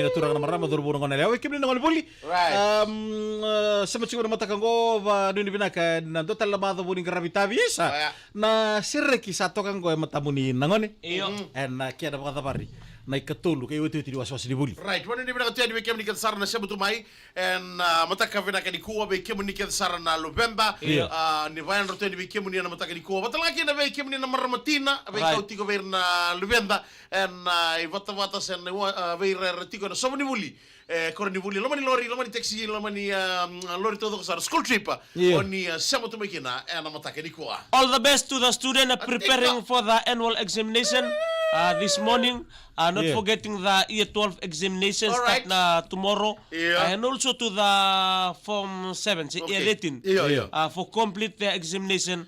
na turang na marama durbo ngone lewe kemni ngone boli. Right. Sama cikgu mata kanggo ba duni binaka na total lamado buni gravita bisa. Na sirreki sato kanggo mata muni nangone. Iyo. En kia da bakata pari. Na ikatulu kay wetu di waswas di buli. Right, wani ni binaka tiya di kemni ket sarna sebutu mai en mata ka binaka di kuwa be kemni ket sarna November. Ni vayan rote di kemni na mata ka di kuwa. Batal lagi na be kemni na marmatina be kauti ko na November en vata sen be retiko na somni buli. Korni buli lomani lori lomani taxi lomani lori todo sar school trip. Oni sebutu mai kina en mata ka di kuwa. All the best to the student preparing for the annual examination this morning. Not forgetting the year 12 examinations start tomorrow. And also to the Form 7, year 18, for complete their examination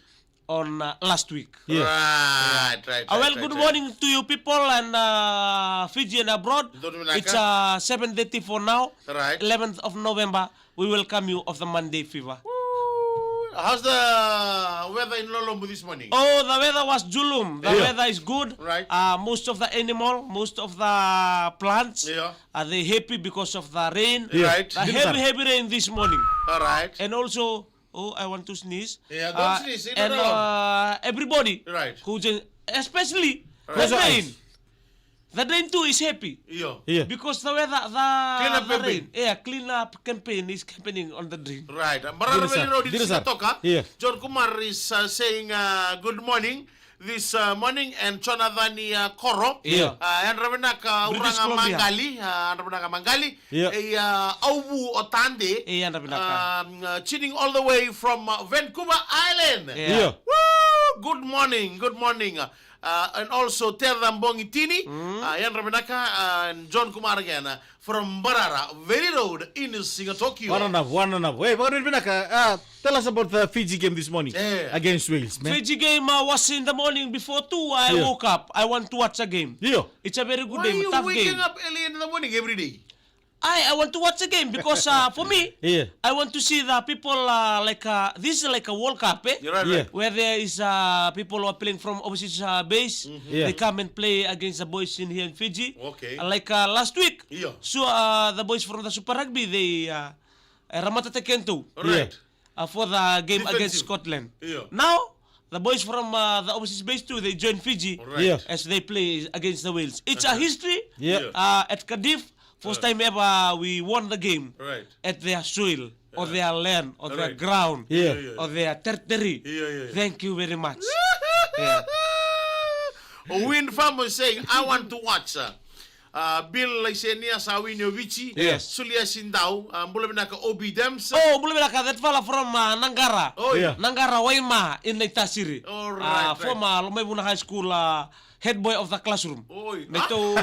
on last week. Right. Well, good morning to you people and Fiji and abroad. It's 7:30 for now. Right. 11th of November. We welcome you of the Monday fever. How's the weather in Lolombu this morning? Oh, the weather was julum. The weather is good. Right. Most of the animal, most of the plants, are they happy because of the rain? Right. The heavy rain this morning. All right. And also, I want to sneeze. Yeah, don't sneeze. And everybody, Right. Especially the rain. The rain too is happy. Because the weather, the rain. Clean up campaign is happening on the drain. Right. John Kumar is saying good morning this morning and Jonathan Koro and Ravenaka Uranga Mangali Aubu Otande tuning all the way from Vancouver Island. Good morning. And also Terra Mbongitini, Yan Rabenaka, and John Kumar again from Barara, Valley Road in Singapore. One enough. Wait, tell us about the Fiji game this morning against Wales, man. Fiji game was in the morning before 2. I woke up. I want to watch a game. It's a very good game. Why are tough you waking game. up early in the morning every day? I want to watch a game because for me, I want to see the people this is like a World Cup, where there is people who are playing from overseas base. They come and play against the boys in here in Fiji. Like last week, so the boys from the Super Rugby they Ramatata Kento for the game against Scotland. Now the boys from the overseas base too, they join Fiji as they play against the Wales. It's a history at Cardiff. First time ever we won the game at their soil or their land or their ground or their territory. Thank you very much. Win Farmer saying, I want to watch Bill Lysenia Sawinyovici, Sulia Sindau, Bulamaka Obi Dems. Oh, Bulamaka, that fella from Nangara. Nangara Waima in Naitasiri. Former Lomebuna High School head boy of the classroom. Nito.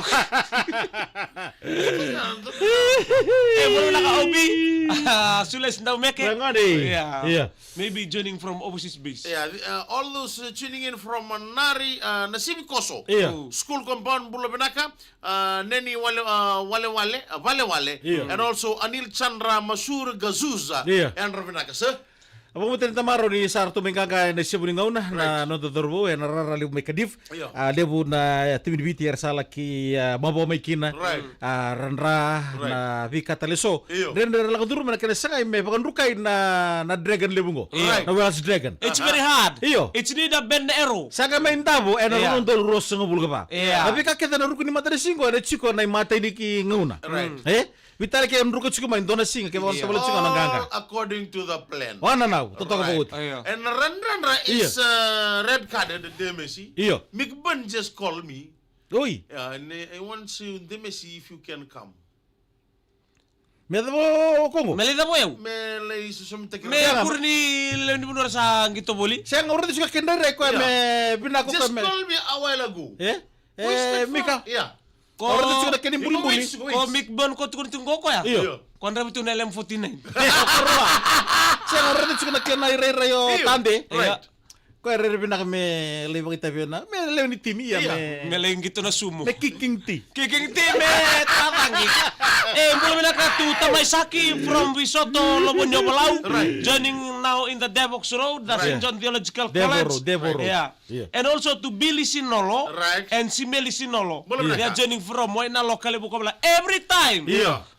Obi. Sules now make it. Maybe joining from overseas base. All those tuning in from Nari Nasibi Koso. School compound Bulabenaka, Neni Wale, and also Anil Chandra Masur Gazuza and Ravenaka, sir. Apa mo tamaro ni Sarto Mengaga na siya buning ngauna na nododorbo na raraliw may kadif lebu na timidbiti sala ki mabo may kina ranra na vika taleso den la kaduru man kala saka may pakanrukay na dragon lebungo na Welsh dragon. It's very hard. It's need a bend arrow. Saka may ndabo na rondol ros ngabul ka pa. Abi ka kita na ruko ni matresingo na chiko na matay ni ki ngauna. Vitali kaya nruko chiko may dona singa kaya wala tabalo chiko nanganga. According to the plan. Wana now, totoo about. And Randra is red carded Demesi. Mikban just called me. Oi. And I want to Demesi if you can come. Medabo Kongo. Melida mo yaw. Mele susumtek. Me kurni lendi mo sa ngito boli. Siya nga urado siya kendere ko me binako Just call me a while ago. Mika. Ordo siya kini buli-buli. Ko mikbon ko tunggo ko ya. Kon rabi tu nelem 49. Siya nga urado siya kena ire-ire tande. Ko ire-ire binaka me lewang itabi na. Me lewang ni timi ya me. Me lewang gitu na sumo. Me kiking ti. Kiking ti me tatangi. Mula ka that to Tamaisaki from Wisoto Lobonyo Palau, joining now in the Devox Road, the St. John Theological College. Devo Road. Yeah. And also to Billy Sinolo and Simeli Sinolo. Yeah. They are joining from Moina Local Bukobla. Every time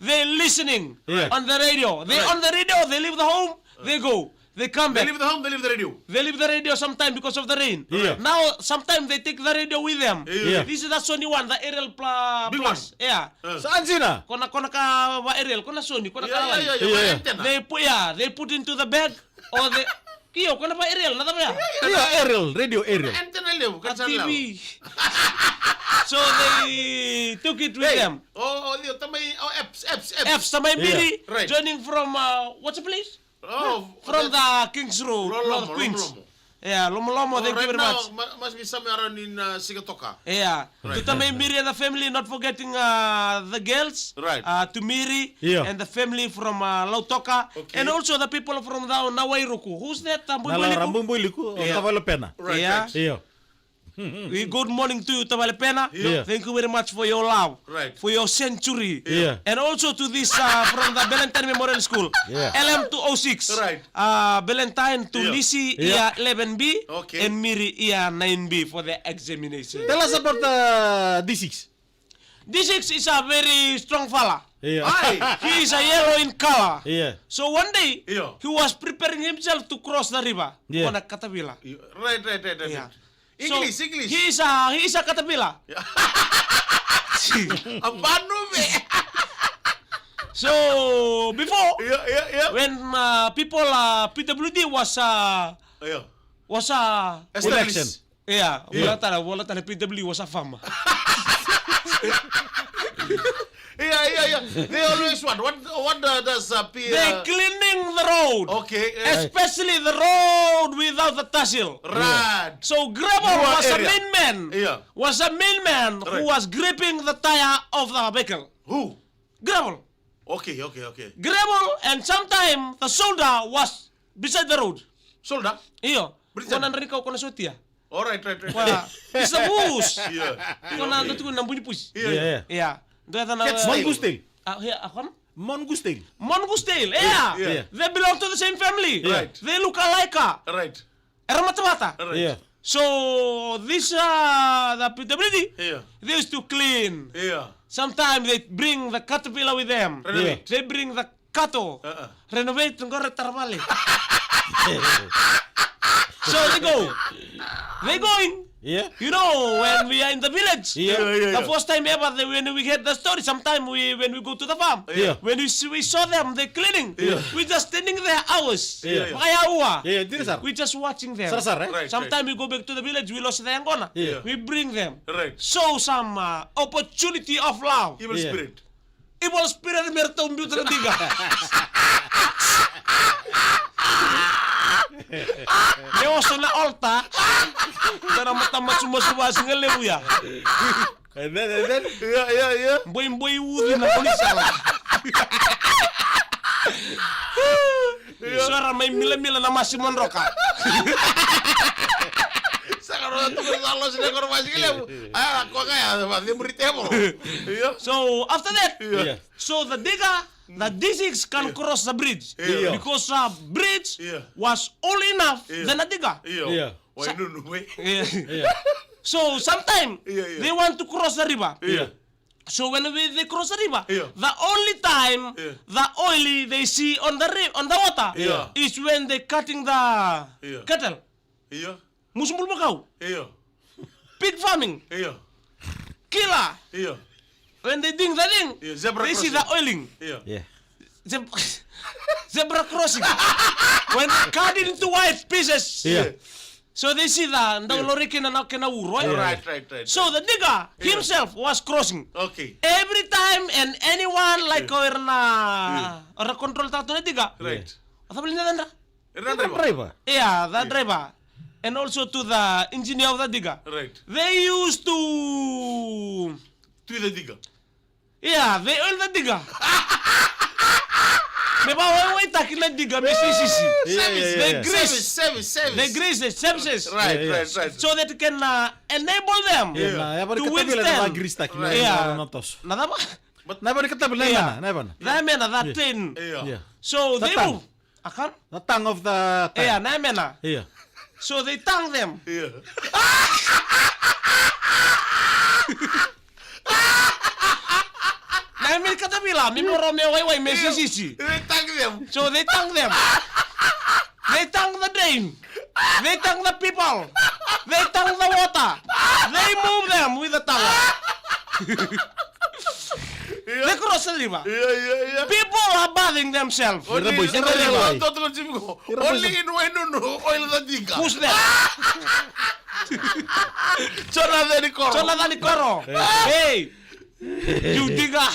they're listening on the radio. They on the radio, they leave the home, they go. They come They back. leave the home, they leave the radio. They leave the radio sometimes because of the rain. Yeah. Now, sometimes they take the radio with them. Yeah. This is the Sony one, the Ariel Big Plus. Yeah. Saan sina? Kona ka ba Ariel, kona Sony, kona ka Yeah. They put into the bag or they Kiyo, kona ba Ariel, nata ba ya? Radio Ariel. Antenna lew, A kansan lew. TV. So they took it with them. Leo, tamay, apps. F Samay Miri, Right. joining from what's the place? From the King's Road, Lomo, North Queens. Lomo. Yeah, Lomo, thank you very much. Must be somewhere around in Sigatoka. Yeah, to Tamay Miri and the family, not forgetting the girls, Right. to Miri Yeah. and the family from Lautoka, Okay. and also the people from the Nawairuku. Who's that? Nala Rambumbuli ko, Tavalopena. Yeah. Iyo. Good morning to you, Tavalepena. Yeah. Thank you very much for your love, Right. for your century, Yeah. and also to this from the Valentine Memorial School, Yeah. LM206. Right. Valentine to Yeah. Lisi Yeah. 11B Okay. and Miri 9B for the examination. Tell us about D6. D6 is a very strong fella. Yeah. Aye. He is a yellow in color. Yeah. So one day, Yeah. he was preparing himself to cross the river Yeah. on a caterpillar. Right. Yeah. English. So, he is a caterpillar. Ang bano, be. So before, Yeah. when people PWD was Yeah. Election. yeah, wala tala PWD was a farmer. Yeah. They always want. What does P? They cleaning the road, Okay. especially the road without the tassel. Right. So Grabber Your was a area. main man. Yeah. Was a main man who Right. was gripping the tire of the vehicle. Who? Grabber. Okay. Grabber, and sometimes the soldier was beside the road. Soldier. Iyo. Beside. Kona nari kau kona sotia. All right. Wala. It's a bus. Yeah. Kona natu nang bunyi pus. Yeah. Yeah. Dia tanah. Cat's tail. Mongustil. Yeah, apa? Mongustil. Mongoose tail. Yeah. Yeah. They belong to the same family. Right. They look alike. Right. Era mata-mata. Yeah. So this the PWD, Yeah. they used to clean. Yeah. Sometimes they bring the caterpillar with them. Renovate. They bring the cattle. Renovate and go retarvali. So they going. Yeah. You know, when we are in the village, Yeah. the first time ever when we heard the story, sometime when we go to the farm, Yeah. when we saw them, they cleaning, we just standing there hours. Yeah. Makaya uwa. Yeah, diri sar. We just watching them. Sar, eh? Right. Sometimes we go back to the village, we lost the angona. Yeah. We bring them. Right. Show some opportunity of love. Evil Yeah. spirit. Evil spirit merta umbiutra diga. Neoso na alta. Dana matamat semua singalew ya. And then. Yeah. Boy wudi na kulisala. Suara may mila-mila na Masimon Roca. Sekarang tu kalau sudah informasi lew. Aku kaya mati beritemu. Iya. So after that, Yeah. so the D6 can cross the bridge Yeah. because bridge Yeah. was all enough Yeah. than a digger. Iya. Yeah. Why nunu we? Yeah. So sometimes Yeah. they want to cross the river. Iya. So when they cross the river, Yeah. the only time Yeah. the oily they see on the water Yeah. is when they cutting the Yeah. cattle. Iya. Musumbul makau, Iya. pig farming, Iya. killer. Iya. When they ding the thing, Yeah, zebra they see the crossing. oiling. Iya. Yeah. Zebra crossing. When cut into white pieces. Yeah. So they see the lori kena uro. Right. So the digger himself was crossing. Okay. Every time and anyone like or control tato na digger. Right. Apa beli nanda? Driver. Yeah, the driver. And also to the engineer of the digger. Right. They used to Tweede digger. yeah, they oil the digger. Me ba wai takin na digger me sisi. They grease. Service. They grease the sepsis. Right. So that can enable them Yeah. to withstand. Grista Yeah. notos. Nada ba? Naiban katabil Yeah. naiban. Naimena, that train. Yeah. So they Tatang. move. Akan? The tongue of the Yeah, naimena. Yeah. So they tang them. Iya. Naimen katabila, mimoro me way Messi sisi. They tag them. So they tang them. They tang the drain. They tang the people. They tang the water. They move them with the tongue. They cross the river. Iya. People are bathing themselves. Only boys, in ira boys. Only in Wainunu, oil the diga. Who's there? Jonathan Coro. Jonathan Ikoro. Hey, you digger.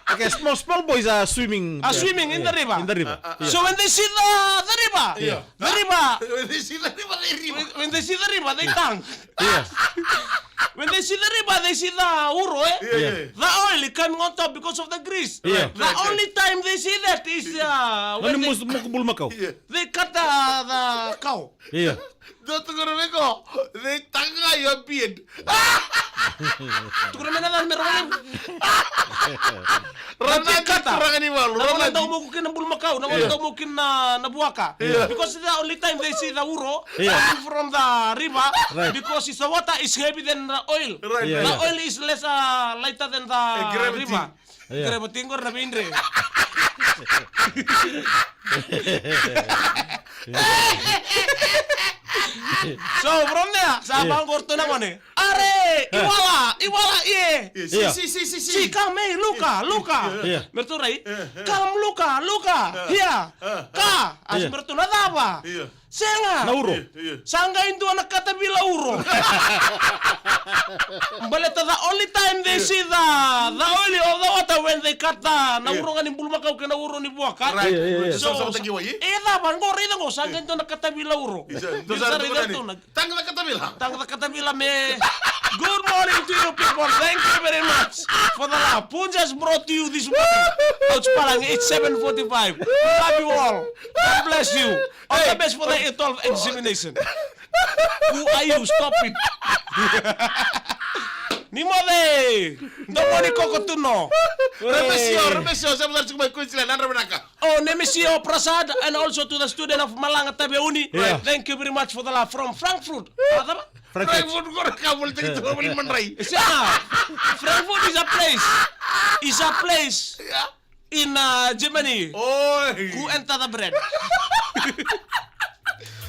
Okay, small boys are swimming. Are swimming in the river. In the river. So when they see the river, Yeah. the river, They see the river, when they see the river, they tang. Yeah. When they see the river, they see the uro, eh? Yeah. The oil is coming on top because of the grease. Yeah. The only time they see that is when Nani mo kubul makaw. Yeah. they cut the cow. Yeah. Dito ko rin ko, they tanga your beard. Tukuna na lang meron. Ranadi Kata. kurang animal. Nawalan daw Ranadi. mo kukin ng bulmakaw, nawalan daw mo kukin na buwaka. Because the only time they see the uro coming from the river, Right. because the water is heavy than the oil. Right. Yeah, The yeah. oil is less lighter than the gravity. river. Yeah. Gravity ngor na bindre. So from there, sa Bangor to naman eh. Are, iwala, iye. Yeah. Si kame, Luka. Yeah. Merturay, kam Luka. Here, ka. As Yeah. mertu nadaba. Yeah. Senga. Nauro. Sangga indo anak kata bila uro. Baleta the only time they see the oil of the water when they cut the nauro nga ni bulmakaw ka nauro ni buwaka. Right. Yeah. So, tagi wa yi. Bangor ida ngo sangga indo anak kata bila uro. Tanga na katabila. Tang katabila me. Good morning to you people. Thank you very much for the love. Punjas brought to you this morning. Coach Parang, it's 7:45. Love you all. God bless you. All the best for the 12 examination. Who are you? Stop it. Nimode. Ndomoni kokotuno. Remesio, saya benar cukup Queensland, anda benaka. Oh, Nemesio Prasad and also to the student of Malanga Tabe Uni. Yeah. Thank you very much for the love from Frankfurt. Apa? Frankfurt kau kabul tadi tu boleh menrai. Frankfurt is a place in Germany. Oh. Who enter the bread?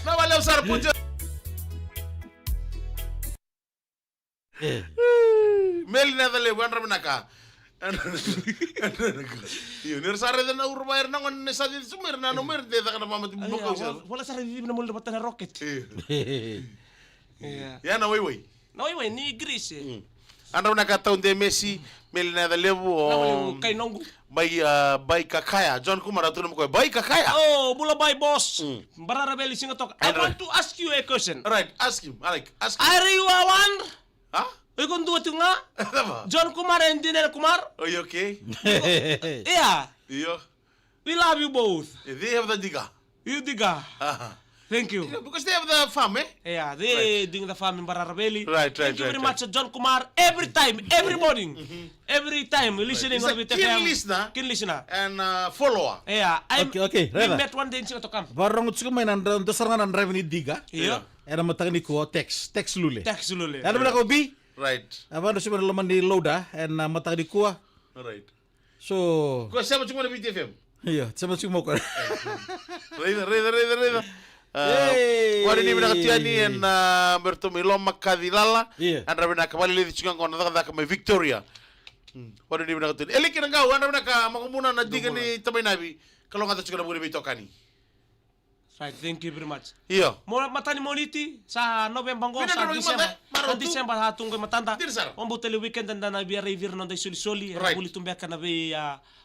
Nama leo sar punja. Melina dale anda benaka. Iyo nirsare na urbayer na ngon sa din sumir na numer de ta kana mamat bukau sa. Wala sa rin na mula batan na rocket. Yeah. Ya na way. No, iwa ni Greece. Anda benaka taun de Messi Melina dale o Kay nongu. Bay kakaya John Kumar atu namo ko bay kakaya. Oh, bula bay boss. Barara beli singatok. I want to ask you a question. Right, ask him. Alek, ask him. Are you a one? Ha? Ikon dua tu nga? Apa? John Kumar and Dinel Kumar? Oh, you okay? Yeah. Iyo. We love you both. They have the diga. You diga. Thank you. Because they have the farm, eh? Yeah, they doing the farm in Bararabeli. Right. Thank you very much, John Kumar. Every time, every morning, every time we listening He's a on keen listener. Keen listener. And follower. Yeah, Okay, we Reda. met one day in Singapore. Barang utsuko may nandang dasaran ng drive ni Diga. Yeah. Era matangani ko text lule. Tax lule. Ano ba ko bi? Right. Aba no siya laman ni Loda and matangani ko. Right. So, Kau siapa cuma na BTFM? iya, sama si mo ko. Reda. Yay! Wadi ni bina katiani en bertumi loma kadilala. Yeah. Andra bina kamali lidi chunga kona daka kama Victoria. Wadi ni bina katiani. Eli kina ngau andra bina ka makumuna na diga ni tamay nabi. Kalau ngata chunga na muli bitokani. Right, thank you very much. Iyo. Mo matani moniti sa November Pina sa na December. Marotu. Sa December hatong ko matanda. Dir, sir. On buteli weekend and na biya revir no dai soli. Right. Buli tumbeka na bi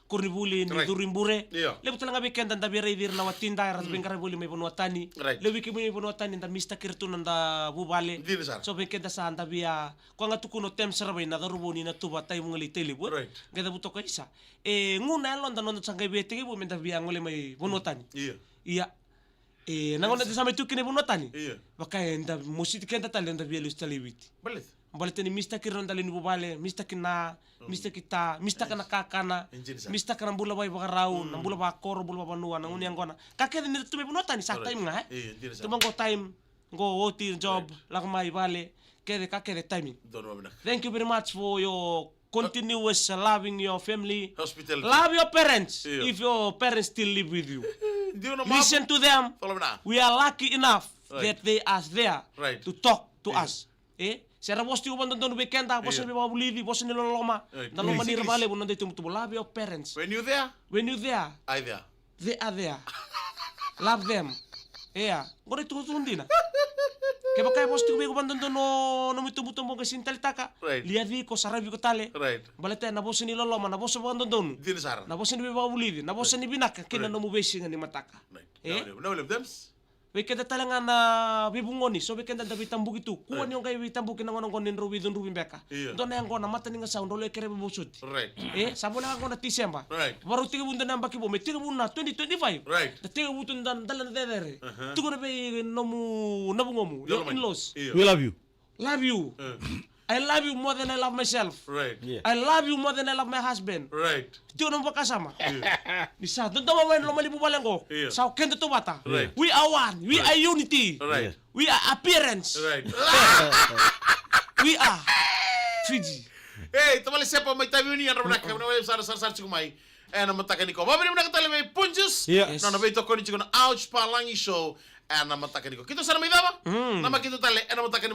Kuribuli ni Right. Durimbure. Yeah. Le butela nga weekend and biya revir na watinda ras bengkara buli may bunuatani. Right. Le wiki may bunuatani nda mista kirtu nda bubale. Dir, sir. So weekend sa anda biya ko nga tukuno tem sarabay na daruboni na tuba tay mga liteli bu. Right. Gada buto ko isa. Nguna elon da non sangay beti bu menda biya ngole may bunuatani. Iya. Iya. Nangon na sa may tukini bunotani. Iya. Baka enda musit kenda tali enda biya lus taliwiti. Balit. Balita ni mista ki ronda lini bubale, mista ki na, mista kita, mista kana kakana, mista kana bula bai bakarau, nang bula bakor, bula banua, nang uniang gona. Kakek ni tu me punota ni sa time nga Tumang go time, go oti job, lang mai bale, kede kakek timing. Thank you very much for your continuous loving your family. Hospitality. Love your parents if your parents still live with you. Listen to them. We are lucky enough that they are there to talk to us. Sera bosti ko bandon weekend ta bosi ba bulidi bosi nilo loma na loma ni rebale bu nonde tumtu love your parents. When you there, I there. They are there. Love them. Ngore tu tundina. Kaya kaya bosti ko bandon no mitumbutumbo ke sintaltaka. Liadi ko sarabi ko tale. Balete na bosi nilo loma na bosi bandon. Na bosi ni ba bulidi na bosi ni binaka kina no mubesi ngani mataka. No live them. Wekeda talangan na bibungoni so wekeda da bitambu gitu kuan yung kay bitambu kinangon ngonin rubi beka don yang kona mata ninga sound dole kere bubusut sabo lang ko na December baru 3 bulan nang bakibo me 3 bulan 2025 da 3 bulan dan dalan dedere tugo na be nomu nabungomu your in-laws We love you I love you more than I love myself. I love you more than I love my husband. Tiyo nang magkasama. Isa, doon daw mawain lumali po palang ko. Sa kendo to bata. We are one. We are unity. We are appearance. We are Fiji. Hey, tamali siapa may tabi ni ano na kami na wala sar kumay. Naman takan ko. Babali mo na katali may punches. Na nabito ko ni chikon ouch palangi show. Naman takan ko. Kito sana may dama. Naman kito tali. Naman takan